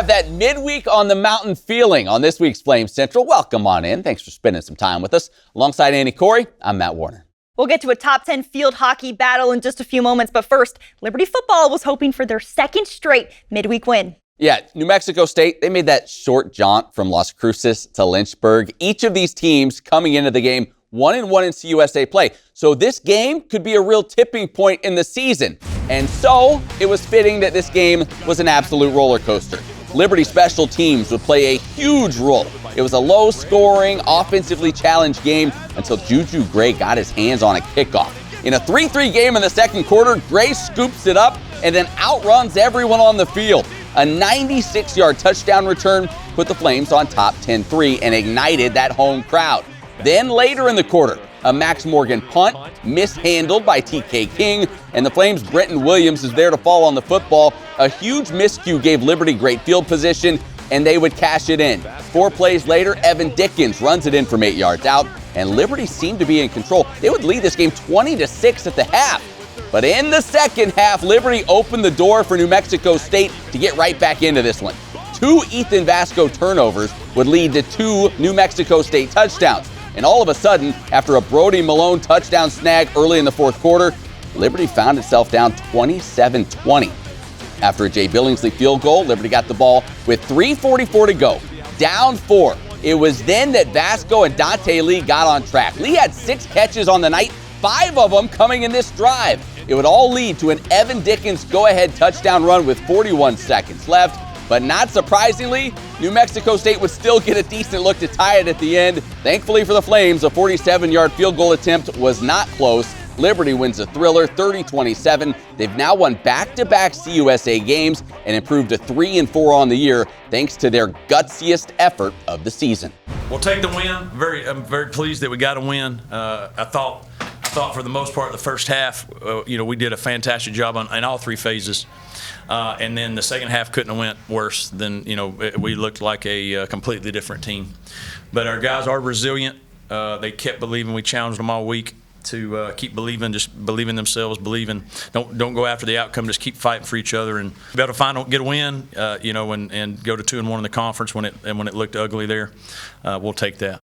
have that midweek on the mountain feeling on this week's Flame Central. Welcome on in. Thanks for spending some time with us. Alongside Andy Corey, I'm Matt Warner. We'll get to a top 10 field hockey battle in just a few moments, but first, Liberty football was hoping for their second straight midweek win. Yeah, New Mexico State, they made that short jaunt from Las Cruces to Lynchburg. Each of these teams coming into the game 1-1 in CUSA play. So this game could be a real tipping point in the season. And so it was fitting that this game was an absolute roller coaster. Liberty special teams would play a huge role. It was a low-scoring, offensively challenged game until Juju Gray got his hands on a kickoff. In a 3-3 game in the second quarter, Gray scoops it up and then outruns everyone on the field. A 96-yard touchdown return put the Flames on top 10-3 and ignited that home crowd. Then later in the quarter, a Max Morgan punt, mishandled by TK King, and the Flames' Brenton Williams is there to fall on the football. A huge miscue gave Liberty great field position, and they would cash it in. 4 plays later, Evan Dickens runs it in from 8 yards out, and Liberty seemed to be in control. They would lead this game 20-6 at the half. But in the second half, Liberty opened the door for New Mexico State to get right back into this one. 2 Ethan Vasco turnovers would lead to 2 New Mexico State touchdowns. And all of a sudden, after a Brody Malone touchdown snag early in the fourth quarter, Liberty found itself down 27-20. After a Jay Billingsley field goal, Liberty got the ball with 3:44 to go, down 4. It was then that Vasco and Dante Lee got on track. Lee had 6 catches on the night, 5 of them coming in this drive. It would all lead to an Evan Dickens go-ahead touchdown run with 41 seconds left. But not surprisingly, New Mexico State would still get a decent look to tie it at the end. Thankfully for the Flames, a 47-yard field goal attempt was not close. Liberty wins a thriller, 30-27. They've now won back-to-back CUSA games and improved to 3-4 on the year, thanks to their gutsiest effort of the season. We'll take the win. I'm very pleased that we got a win. I thought for the most part, the first half, we did a fantastic job in all 3 phases. And then the second half couldn't have went worse than, we looked like a completely different team. But our guys are resilient. They kept believing. We challenged them all week to keep believing, just believe in themselves, believing. Don't go after the outcome, just keep fighting for each other. And be able to get a win, and go to 2-1 in the conference when it looked ugly there. We'll take that.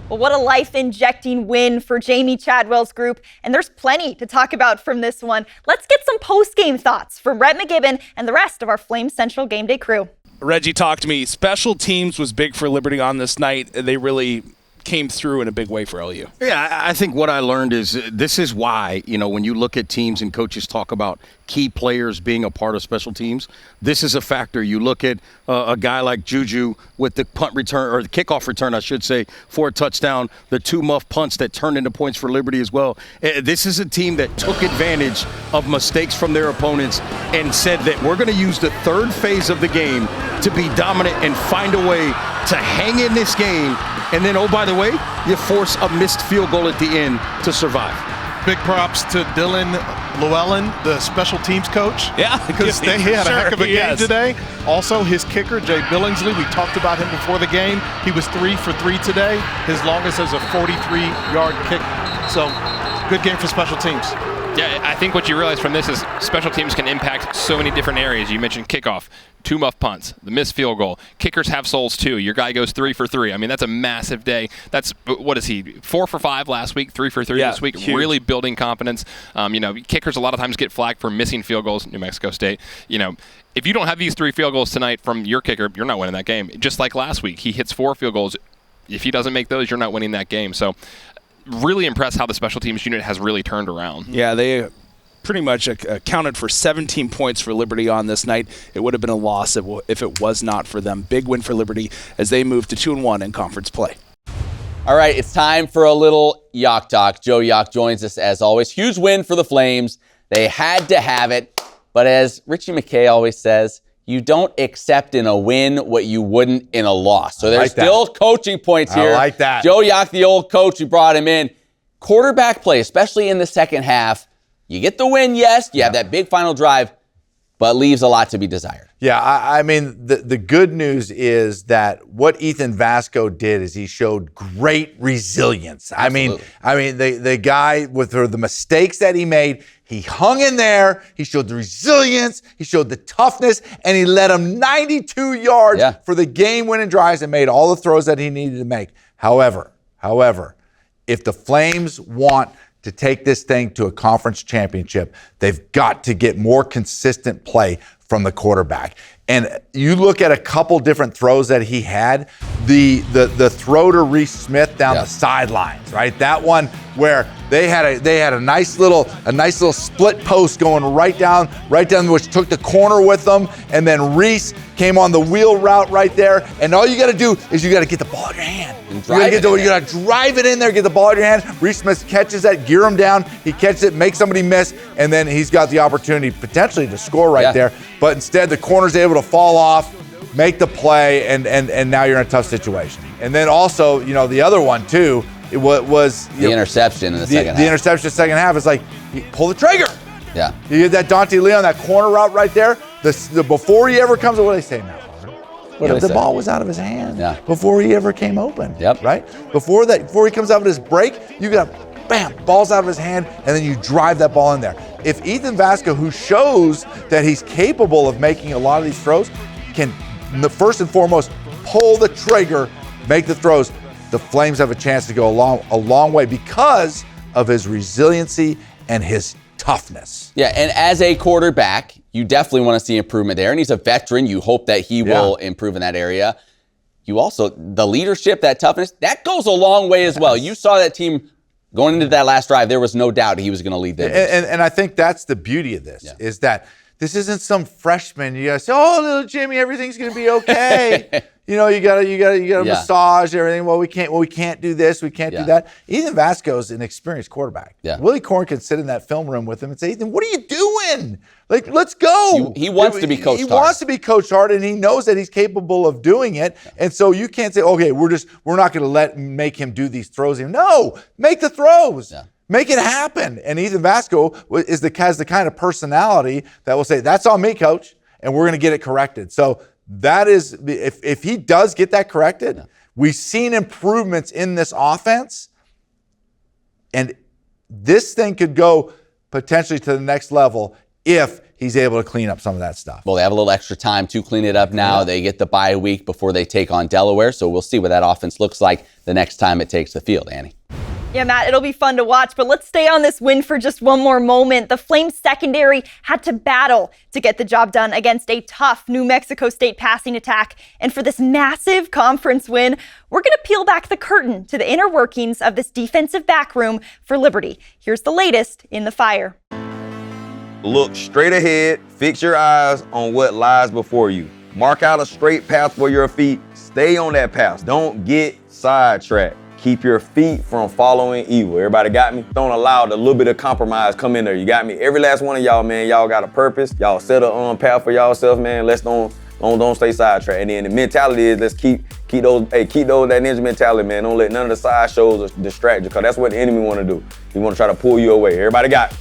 Well, what a life-injecting win for Jamie Chadwell's group, and there's plenty to talk about from this one. Let's get some post-game thoughts from Rhett McGibbon and the rest of our Flame Central Game Day crew. Reggie, talk to me. Special teams was big for Liberty on this night. They really came through in a big way for LU. Yeah, I think what I learned is this is why, when you look at teams and coaches talk about key players being a part of special teams, this is a factor. You look at a guy like Juju with the punt return, or the kickoff return, I should say, for a touchdown, the 2 muff punts that turned into points for Liberty as well. This is a team that took advantage of mistakes from their opponents and said that we're going to use the third phase of the game to be dominant and find a way to hang in this game. And then, oh, by the way, you force a missed field goal at the end to survive. Big props to Dylan Llewellyn, the special teams coach. Yeah, because he had a heck of a game today. Also, his kicker, Jay Billingsley, we talked about him before the game. He was 3 for 3 today. His longest is a 43-yard kick. So, good game for special teams. Yeah, I think what you realize from this is special teams can impact so many different areas. You mentioned kickoff, 2 muff punts, the missed field goal. Kickers have souls too. Your guy goes 3 for 3. I mean, that's a massive day. That's, what is he, 4 for 5 last week, 3 for 3 this week. Huge. Really building confidence. Kickers a lot of times get flagged for missing field goals. New Mexico State, if you don't have these 3 field goals tonight from your kicker, you're not winning that game. Just like last week, he hits 4 field goals. If he doesn't make those, you're not winning that game. So really impressed how the special teams unit has really turned around. Yeah, they pretty much accounted for 17 points for Liberty on this night. It would have been a loss if it was not for them. Big win for Liberty as they move to 2-1 in conference play. All right, it's time for a little Yak Talk. Joe Yak joins us as always. Huge win for the Flames. They had to have it. But as Richie McKay always says, you don't accept in a win what you wouldn't in a loss. So there's still coaching points here. I like that. Joe Yak, the old coach who brought him in. Quarterback play, especially in the second half. You get the win, yes. You have that big final drive. but leaves a lot to be desired. Yeah, I mean, the good news is that what Ethan Vasco did is he showed great resilience. Absolutely. I mean, the guy with the mistakes that he made, he hung in there. He showed the resilience. He showed the toughness, and he led him 92 yards for the game-winning drives and made all the throws that he needed to make. However, if the Flames want to take this thing to a conference championship, they've got to get more consistent play from the quarterback. And you look at a couple different throws that he had, the throw to Reese Smith down the sidelines, right? That one where they had a nice little split post going right down, which took the corner with them, and then Reese came on the wheel route right there. And all you got to do is you got to get the ball in your hand. You got to drive it in there, get the ball in your hand. Reese Smith catches that, gear him down. He catches it, makes somebody miss, and then he's got the opportunity potentially to score right there. But instead, the corner's able to fall off, make the play, and now you're in a tough situation. And then also, the other one too, it was the interception in the second half. The interception in the second half is like, pull the trigger. Yeah. You get that Dante Leon, that corner route right there. Before he ever comes, what do they say now? The ball was out of his hand before he ever came open. Right? Before he comes out with his break, you got bam, ball's out of his hand, and then you drive that ball in there. If Ethan Vasco, who shows that he's capable of making a lot of these throws, can first and foremost pull the trigger, make the throws, the Flames have a chance to go a long way because of his resiliency and his toughness. Yeah, and as a quarterback, you definitely want to see improvement there. And he's a veteran. You hope that he will improve in that area. You also, the leadership, that toughness, that goes a long way as well. You saw that team going into that last drive. There was no doubt he was going to lead them. And I think that's the beauty of this, is that this isn't some freshman. You gotta say, "Oh, little Jimmy, everything's gonna be okay." You gotta massage everything. Well, we can't do this. We can't do that. Ethan Vasco's an experienced quarterback. Willie Corn can sit in that film room with him and say, "Ethan, what are you doing? Like, let's go." He wants to be coached hard. He wants to be coached hard, and he knows that he's capable of doing it. And so you can't say, "Okay, we're not gonna make him do these throws." No, make the throws. Make it happen. And Ethan Vasco has the kind of personality that will say, "That's on me, coach, and we're going to get it corrected." So that is, if he does get that corrected, we've seen improvements in this offense, and this thing could go potentially to the next level if he's able to clean up some of that stuff. Well, they have a little extra time to clean it up now. They get the bye week before they take on Delaware, so we'll see what that offense looks like the next time it takes the field, Annie. Yeah, Matt, it'll be fun to watch, but let's stay on this win for just one more moment. The Flames secondary had to battle to get the job done against a tough New Mexico State passing attack. And for this massive conference win, we're going to peel back the curtain to the inner workings of this defensive back room for Liberty. Here's the latest in the fire. Look straight ahead, fix your eyes on what lies before you. Mark out a straight path for your feet. Stay on that path. Don't get sidetracked. Keep your feet from following evil. Everybody got me? Don't allow the little bit of compromise come in there. You got me? Every last one of y'all, man, y'all got a purpose. Y'all set a path for y'allself, man. Let's don't stay sidetracked. And then the mentality is let's keep that ninja mentality, man. Don't let none of the side shows distract you, because that's what the enemy want to do. He want to try to pull you away. Everybody got it?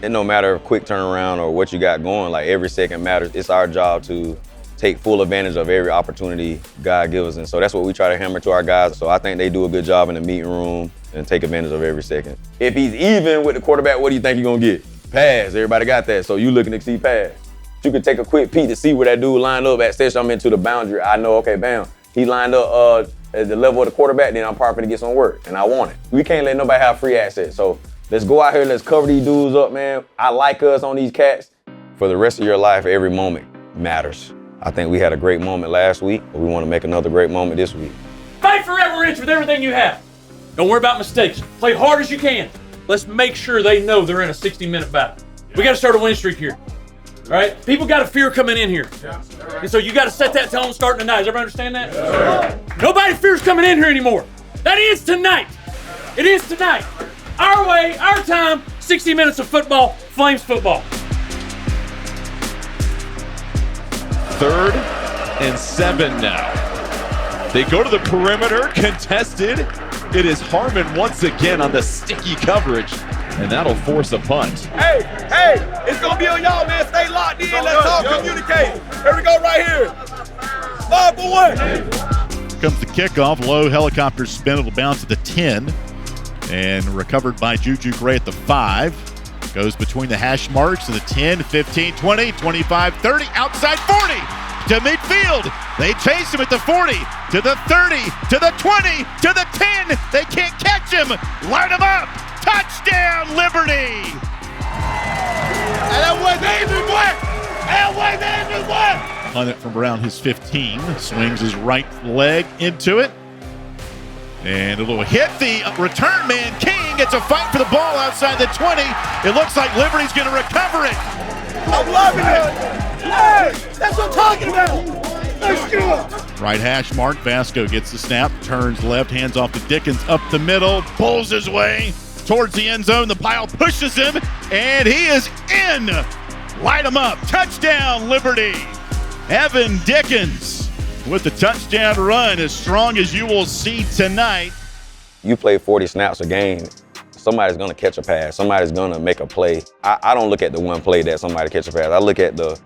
It no matter a quick turnaround or what you got going, like every second matters. It's our job to take full advantage of every opportunity God gives us. And so that's what we try to hammer to our guys. So I think they do a good job in the meeting room and take advantage of every second. If he's even with the quarterback, what do you think he's gonna get? Pass. Everybody got that. So you looking to see pass. You can take a quick peek to see where that dude lined up at, especially I'm into the boundary. I know, okay, bam, he lined up at the level of the quarterback, then I'm probably gonna get some work, and I want it. We can't let nobody have free access. So let's go out here, let's cover these dudes up, man. I like us on these cats. For the rest of your life, every moment matters. I think we had a great moment last week, but we want to make another great moment this week. Fight for every inch with everything you have. Don't worry about mistakes. Play hard as you can. Let's make sure they know they're in a 60-minute battle. We got to start a win streak here. All right? People got a fear coming in here. And so you got to set that tone starting tonight. Does everybody understand that? Nobody fears coming in here anymore. That is tonight. It is tonight. Our way, our time, 60 minutes of football, Flames football. 3rd and 7 now. They go to the perimeter, contested. It is Harmon once again on the sticky coverage, and that'll force a punt. Hey, it's gonna be on y'all, man. Stay locked in. Comes the kickoff. Low helicopter spin. It'll bounce to the 10. And recovered by Juju Gray at the 5. Goes between the hash marks to the 10, 15, 20, 25, 30. Outside 40 to midfield. They chase him at the 40, to the 30, to the 20, to the 10. They can't catch him. Light him up. Touchdown, Liberty. On it from around his 15. Swings his right leg into it. And a little hit. The return man, King, gets a fight for the ball outside the 20. It looks like Liberty's going to recover it. I'm loving it. Hey, that's what I'm talking about. Let's go. Right hash mark. Vasco gets the snap. Turns left. Hands off to Dickens. Up the middle. Pulls his way towards the end zone. The pile pushes him. And he is in. Light him up. Touchdown, Liberty. Evan Dickens with the touchdown run, as strong as you will see tonight. You play 40 snaps a game, somebody's going to catch a pass. Somebody's going to make a play. I don't look at the one play that somebody catch a pass. I look at the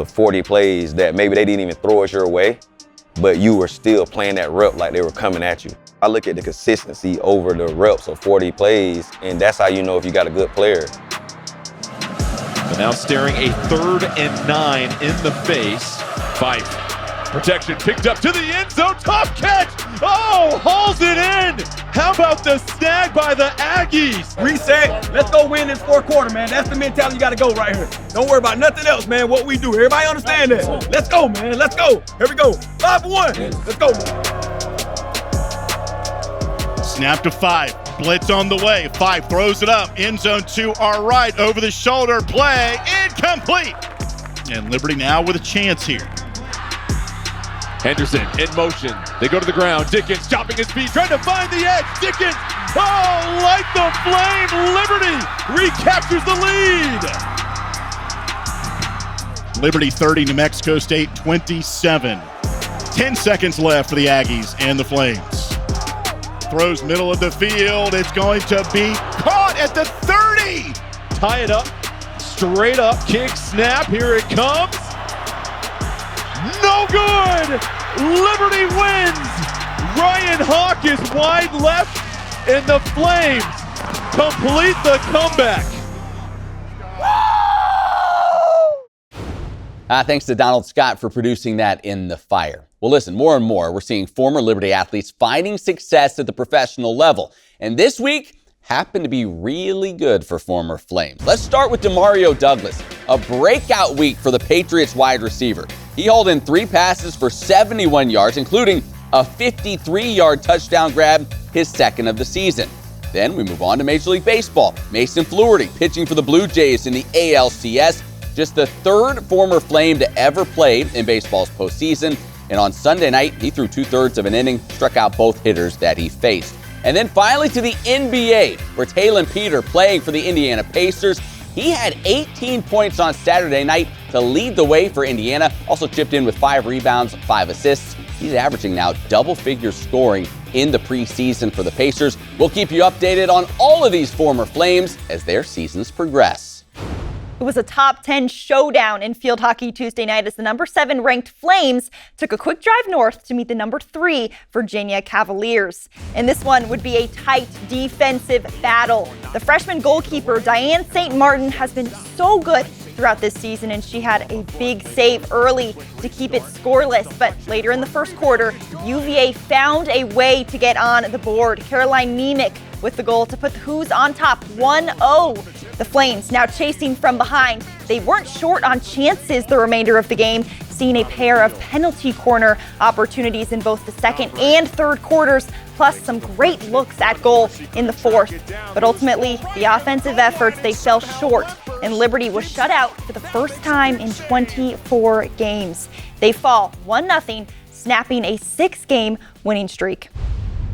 40 plays that maybe they didn't even throw it your way, but you were still playing that rep like they were coming at you. I look at the consistency over the reps of 40 plays, and that's how you know if you got a good player. So now staring a 3rd and 9 in the face. Fife. Protection picked up to the end zone. Tough catch. Oh, hauls it in. How about the snag by the Aggies? Reset. Let's go win this fourth quarter, man. That's the mentality you got to go right here. Don't worry about nothing else, man. What we do. Everybody understand that. Let's go, man. Let's go. Here we go. 5-1. Let's go. Snap to 5. Blitz on the way. 5 throws it up. End zone to our right. Over the shoulder. Play. Incomplete. And Liberty now with a chance here. Henderson in motion. They go to the ground. Dickens chopping his feet, trying to find the edge. Dickens, oh, like the flame. Liberty recaptures the lead. Liberty 30, New Mexico State 27. 10 seconds left for the Aggies and the Flames. Throws middle of the field. It's going to be caught at the 30. Tie it up. Straight up. Kick, snap. Here it comes. No good! Liberty wins! Ryan Hawk is wide left, and the Flames complete the comeback. Thanks to Donald Scott for producing that in the fire. Well, listen, more and more, we're seeing former Liberty athletes finding success at the professional level. And this week happened to be really good for former Flames. Let's start with Demario Douglas, a breakout week for the Patriots wide receiver. He hauled in 3 passes for 71 yards, including a 53-yard touchdown grab, his second of the season. Then we move on to Major League Baseball. Mason Fluharty pitching for the Blue Jays in the ALCS, just the 3rd former Flame to ever play in baseball's postseason. And on Sunday night, he threw 2/3 of an inning, struck out both hitters that he faced. And then finally to the NBA, where Taylor Peter, playing for the Indiana Pacers, he had 18 points on Saturday night to lead the way for Indiana. Also chipped in with 5 rebounds, 5 assists. He's averaging now double-figure scoring in the preseason for the Pacers. We'll keep you updated on all of these former Flames as their seasons progress. It was a top 10 showdown in field hockey Tuesday night as the number 7 ranked Flames took a quick drive north to meet the number 3 Virginia Cavaliers. And this one would be a tight defensive battle. The freshman goalkeeper Diane St. Martin has been so good throughout this season, and she had a big save early to keep it scoreless. But later in the first quarter, UVA found a way to get on the board. Caroline Nemec with the goal to put the Hoos on top 1-0. The Flames now chasing from behind. They weren't short on chances the remainder of the game, seeing a pair of penalty corner opportunities in both the second and third quarters, plus some great looks at goal in the fourth. But ultimately, the offensive efforts, they fell short, and Liberty was shut out for the first time in 24 games. They fall 1-0, snapping a 6-game winning streak.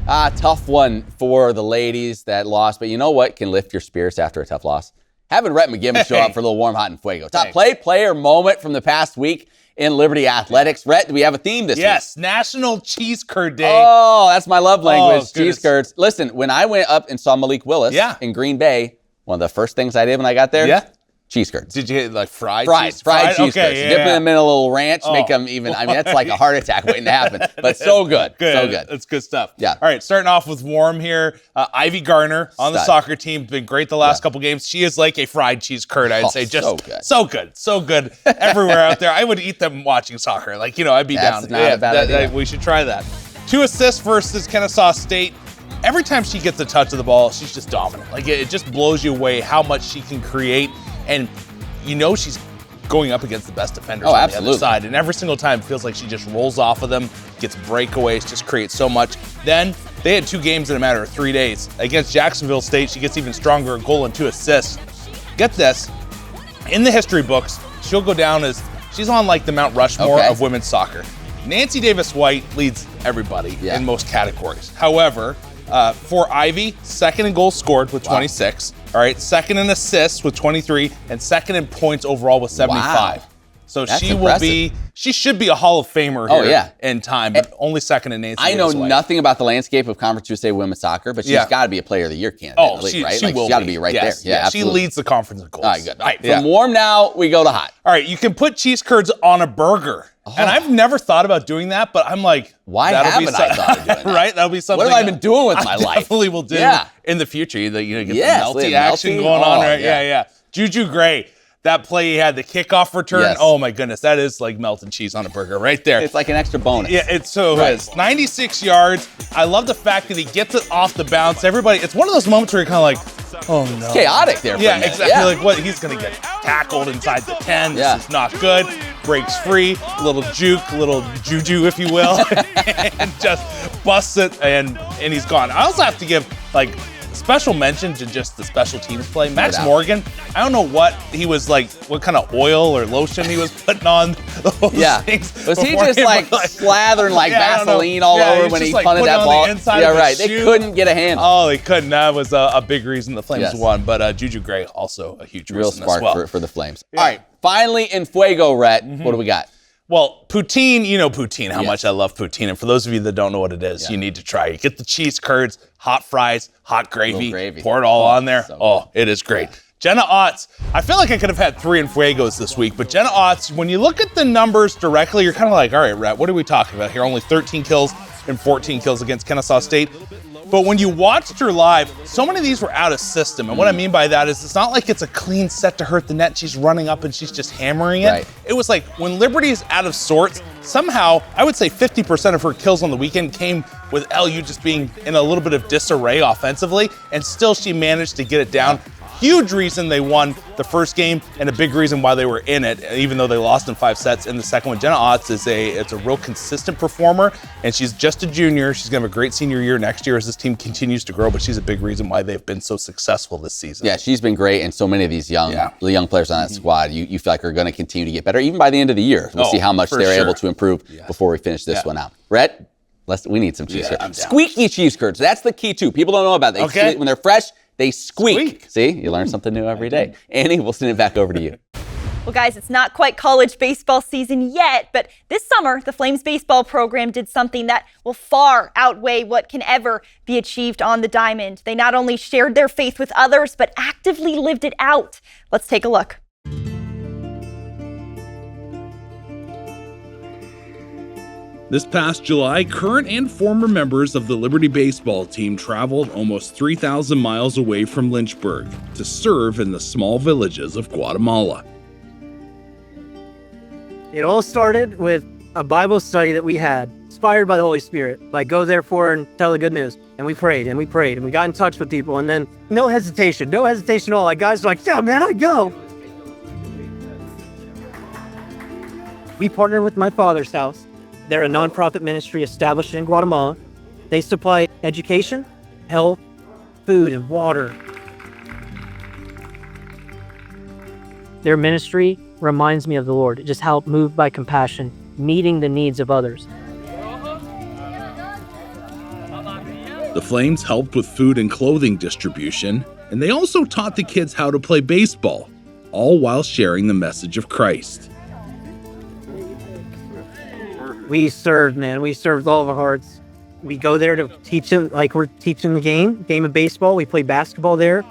Tough one for the ladies that lost, but you know what can lift your spirits after a tough loss? Having Rhett McGibbon show up for a little warm, hot, and fuego. Top player moment from the past week in Liberty Athletics. Rhett, do we have a theme this week? Yes, National Cheese Curd Day. Oh, that's my love language, cheese curds. Listen, when I went up and saw Malik Willis in Green Bay, one of the first things I did when I got there, cheese curds. Did you get like fried cheese? Fried cheese curds. Okay, Dip them in the middle of a little ranch, make them even. I mean, that's like a heart attack waiting to happen. But so good. So good. That's good stuff. Yeah. All right, starting off with warm here. Ivy Garner on the soccer team. Been great the last couple games. She is like a fried cheese curd, I'd say. Just so good everywhere out there. I would eat them watching soccer. Like, I'd be down. That's not a bad idea. We should try that. 2 assists versus Kennesaw State. Every time she gets a touch of the ball, she's just dominant. Like, it just blows you away how much she can create. And she's going up against the best defenders on the other side. And every single time it feels like she just rolls off of them, gets breakaways, just creates so much. Then they had 2 games in a matter of 3 days. Against Jacksonville State, she gets even stronger, a goal and 2 assists. Get this, in the history books, she'll go down as, she's on like the Mount Rushmore of women's soccer. Nancy Davis-White leads everybody in most categories. However, for Ivy, second in goals scored with 26. All right, second in assists with 23, and second in points overall with 75. Wow. So she should be a Hall of Famer here in time, but only second in Nancy I know Davis-White. nothing about the landscape of Conference USA women's soccer, but she's got to be a Player of the Year candidate. Oh, right? she Like, will she's got to be right there. Yeah, she absolutely. leads the conference in goals. All right, good. All right, from warm now, we go to hot. All right, you can put cheese curds on a burger. And I've never thought about doing that, but I'm like, why haven't I thought of doing that? Right? That'll be something. What have I been doing with my life? I definitely will do in the future. You get the melty action going on, right? Yeah. Juju Gray, that play he had, the kickoff return. Yes. Oh my goodness, that is like melted cheese on a burger right there. It's like an extra bonus. Yeah, it is. 96 yards. I love the fact that he gets it off the bounce. Everybody, it's one of those moments where you're kind of like, oh no. It's chaotic there. Yeah, exactly. Like what? He's gonna get tackled inside the 10. This is not good. Breaks free, little juke, little juju, if you will, and just busts it, and he's gone. I also have to give special mention to just the special teams play. Max Morgan, I don't know what he was like, what kind of oil or lotion he was putting on those things. Was he just slathering Vaseline all over when he punted that ball? Yeah, right. They couldn't get a handle. Oh, they couldn't. That was a big reason the Flames won. But Juju Gray, also a huge real reason spark as well. for the Flames. All right, finally in Fuego, Rhett, what do we got? Well, poutine, poutine, how much I love poutine. And for those of you that don't know what it is, you need to try it. Get the cheese curds, hot fries, hot gravy. Pour it all on there. It is great. Jenna Otts, I feel like I could have had 3 in Fuegos this week, but Jenna Otts, when you look at the numbers directly, you're kind of like, all right, Rhett, what are we talking about here? Only 13 kills and 14 kills against Kennesaw State. But when you watched her live, so many of these were out of system. And what I mean by that is it's not like it's a clean set to hurt the net. She's running up and she's just hammering it. Right. It was like when Liberty is out of sorts, somehow I would say 50% of her kills on the weekend came with LU just being in a little bit of disarray offensively. And still she managed to get it down. Huge reason they won the first game and a big reason why they were in it, even though they lost in 5 sets in the second one. Jenna Otts is a real consistent performer, and she's just a junior. She's going to have a great senior year next year as this team continues to grow, but she's a big reason why they've been so successful this season. Yeah, she's been great, and so many of these young players on that squad, you feel like are going to continue to get better, even by the end of the year. We'll see how much they're able to improve before we finish this one out. Rhett, we need some cheese curds. Squeaky cheese curds. That's the key, too. People don't know about that. When they're fresh, they squeak. See, you learn something new every day. Annie, we'll send it back over to you. Well, guys, it's not quite college baseball season yet, but this summer, the Flames baseball program did something that will far outweigh what can ever be achieved on the diamond. They not only shared their faith with others, but actively lived it out. Let's take a look. This past July, current and former members of the Liberty baseball team traveled almost 3,000 miles away from Lynchburg to serve in the small villages of Guatemala. It all started with a Bible study that we had, inspired by the Holy Spirit. Like, go therefore and tell the good news. And we prayed and we prayed and we got in touch with people, and then no hesitation at all. Like, guys were like, yeah, man, I'd go. We partnered with My Father's House. They're a nonprofit ministry established in Guatemala. They supply education, health, food, and water. Their ministry reminds me of the Lord, just how moved by compassion, meeting the needs of others. The Flames helped with food and clothing distribution, and they also taught the kids how to play baseball, all while sharing the message of Christ. We served, man. We served all of our hearts. We go there to teach them, like we're teaching the game of baseball. We play basketball there.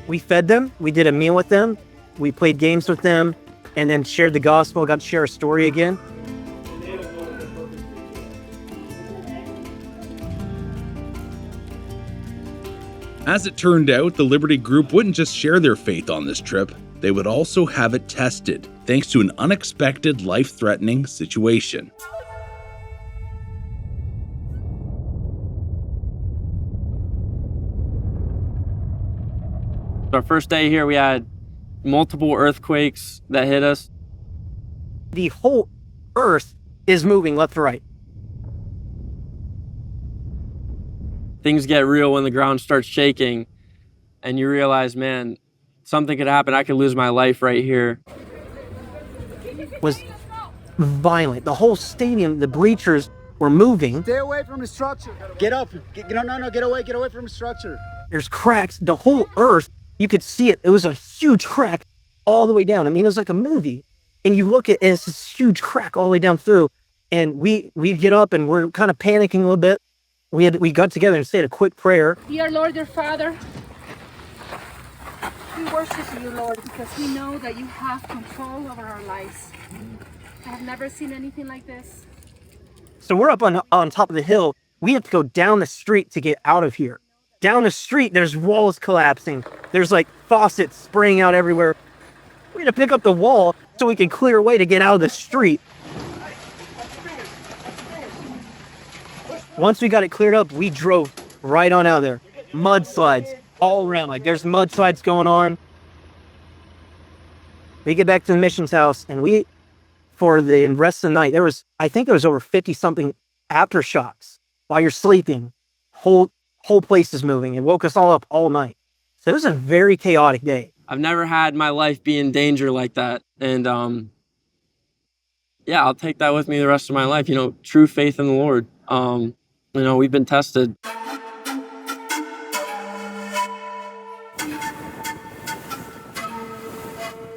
We fed them, we did a meal with them, we played games with them, and then shared the gospel, got to share a story again. As it turned out, the Liberty Group wouldn't just share their faith on this trip, they would also have it tested, thanks to an unexpected, life-threatening situation. Our first day here, we had multiple earthquakes that hit us. The whole earth is moving left to right. Things get real when the ground starts shaking and you realize, man, something could happen. I could lose my life right here. Was violent. The whole stadium, the bleachers were moving. Stay away from the structure. Get up. No, get away from the structure. There's cracks. The whole earth, you could see it. It was a huge crack all the way down. I mean, it was like a movie. And you look at it, it's this huge crack all the way down through. And we get up and we're kind of panicking a little bit. We got together and said a quick prayer. Dear Lord, dear Father, we worship you, Lord, because we know that you have control over our lives. I have never seen anything like this. So we're up on top of the hill. We have to go down the street to get out of here. Down the street, there's walls collapsing. There's like faucets spraying out everywhere. We had to pick up the wall so we could clear a way to get out of the street. Once we got it cleared up, we drove right on out of there. Mudslides all around. Like there's mudslides going on. We get back to the missions house and for the rest of the night, I think there was over 50 something aftershocks while you're sleeping. Whole place is moving. It woke us all up all night. So it was a very chaotic day. I've never had my life be in danger like that. And yeah, I'll take that with me the rest of my life. You know, true faith in the Lord. You know, we've been tested.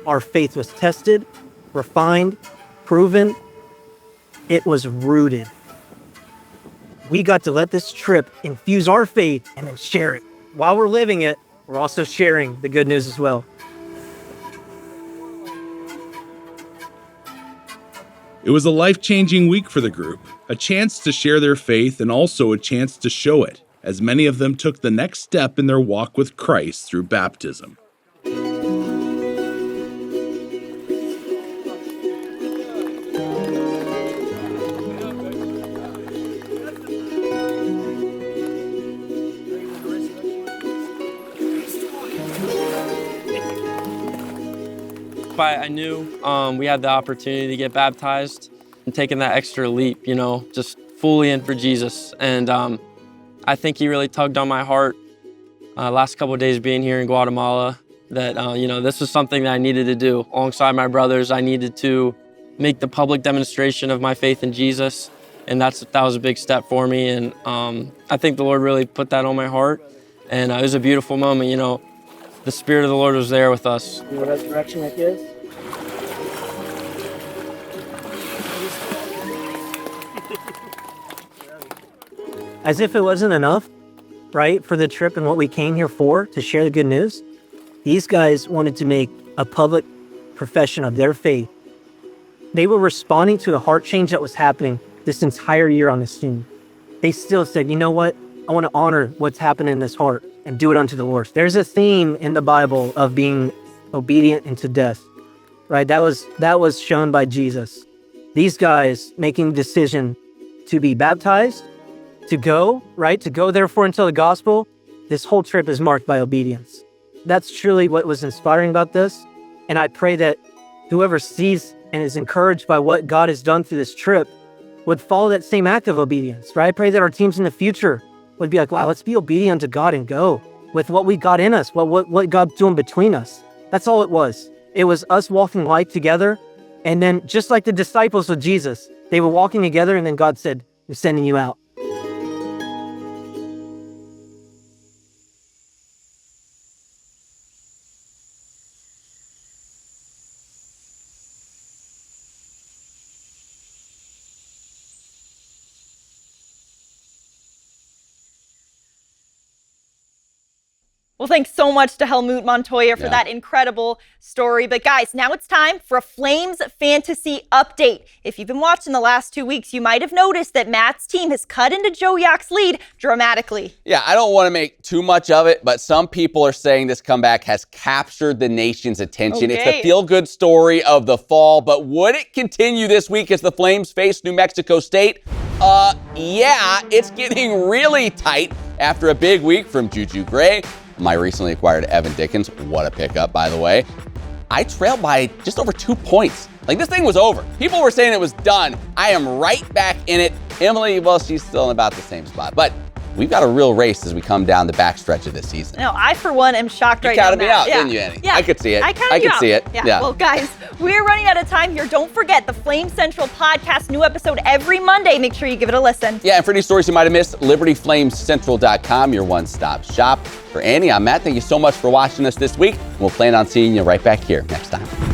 Our faith was tested, refined, proven. It was rooted. We got to let this trip infuse our faith and then share it. While we're living it, we're also sharing the good news as well. It was a life-changing week for the group, a chance to share their faith and also a chance to show it, as many of them took the next step in their walk with Christ through baptism. I knew we had the opportunity to get baptized and taking that extra leap, you know, just fully in for Jesus. And I think he really tugged on my heart last couple of days being here in Guatemala that, you know, this was something that I needed to do. Alongside my brothers, I needed to make the public demonstration of my faith in Jesus. And that was a big step for me. And I think the Lord really put that on my heart. And it was a beautiful moment, you know. The Spirit of the Lord was there with us. You know what resurrection it is? As if it wasn't enough, right, for the trip and what we came here for, to share the good news, these guys wanted to make a public profession of their faith. They were responding to the heart change that was happening this entire year on this team. They still said, you know what? I want to honor what's happening in this heart and do it unto the Lord. There's a theme in the Bible of being obedient unto death, right? That was shown by Jesus. These guys making the decision to be baptized, to go, right? To go therefore until the gospel. This whole trip is marked by obedience. That's truly what was inspiring about this. And I pray that whoever sees and is encouraged by what God has done through this trip would follow that same act of obedience, right? I pray that our teams in the future would be like, wow, let's be obedient to God and go with what we got in us, what God's doing between us. That's all it was. It was us walking life together. And then just like the disciples with Jesus, they were walking together and then God said, I'm sending you out. Well, thanks so much to Helmut Montoya for that incredible story. But guys, now it's time for a Flames fantasy update. If you've been watching the last 2 weeks, you might have noticed that Matt's team has cut into Joe Yak's lead dramatically. Yeah, I don't want to make too much of it, but some people are saying this comeback has captured the nation's attention. It's the feel-good story of the fall, but would it continue this week as the Flames face New Mexico State? Yeah, it's getting really tight after a big week from Juju Gray. My recently acquired Evan Dickens, what a pickup, by the way. I trailed by just over 2 points. Like, this thing was over. People were saying it was done. I am right back in it. Emily, well, she's still in about the same spot. But we've got a real race as we come down the backstretch of this season. No, I, for one, am shocked right now. You counted me out, didn't you, Annie? Yeah. I could see it. I could see it. Yeah. Well, guys, we're running out of time here. Don't forget the Flame Central podcast, new episode every Monday. Make sure you give it a listen. Yeah, and for any stories you might have missed, libertyflamescentral.com, your one-stop shop. For Annie, I'm Matt. Thank you so much for watching us this week. We'll plan on seeing you right back here next time.